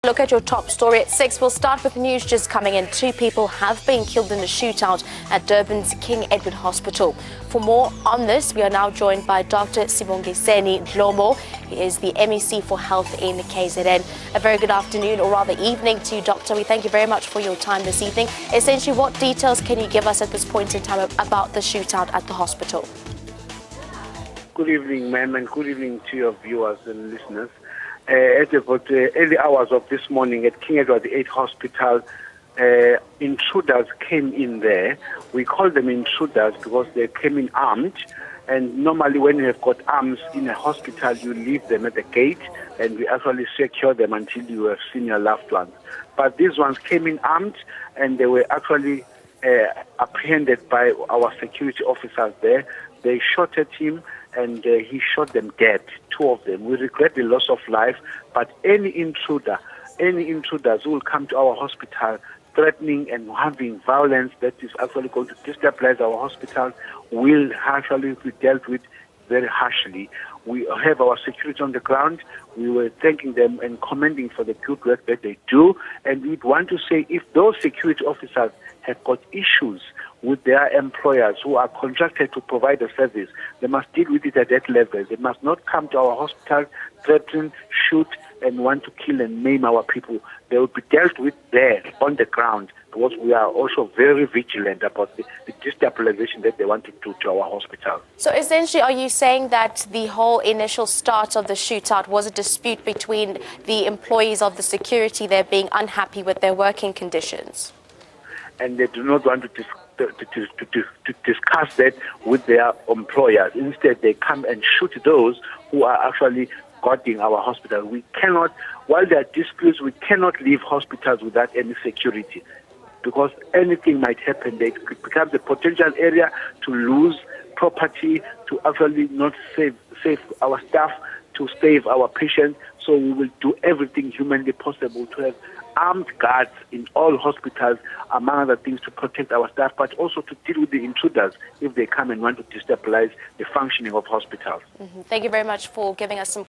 Look at your top story at 6. We'll start with news just coming in. 2 people have been killed in a shootout at Durban's King Edward Hospital. For more on this, we are now joined by Dr. Sibongiseni Dlomo. He is the MEC for Health in KZN. A very good afternoon, or rather evening to you, Doctor. We thank you very much for your time this evening. Essentially, what details can you give us at this point in time about the shootout at the hospital? Good evening, ma'am, and good evening to your viewers and listeners. At about early hours of this morning at King Edward VIII Hospital, intruders came in there. We call them intruders because they came in armed. And normally when you have got arms in a hospital, you leave them at the gate and we actually secure them until you have seen your loved ones. But these ones came in armed and they were actually apprehended by our security officers there. They shot at him and he shot them dead, 2 of them. We regret the loss of life, but any intruders who will come to our hospital threatening and having violence that is actually going to destabilize our hospital will actually be dealt with very harshly. We have our security on the ground. We were thanking them and commending for the good work that they do. And we'd want to say if those security officers have got issues with their employers who are contracted to provide a service, they must deal with it at that level. They must not come to our hospital, threaten, shoot, and want to kill and maim our people. They will be dealt with there on the ground because we are also very vigilant about the destabilization that they want to do to our hospital. So essentially, are you saying that the whole initial start of the shootout was a dispute between the employees of the security there being unhappy with their working conditions? And they do not want to discuss that with their employers. Instead, they come and shoot those who are actually guarding our hospital. We cannot, while there are disputes, we cannot leave hospitals without any security because anything might happen. It becomes a potential area to lose property, to actually not save our staff, to save our patients. So we will do everything humanly possible to have armed guards in all hospitals, among other things, to protect our staff, but also to deal with the intruders if they come and want to destabilize the functioning of hospitals. Thank you very much for giving us some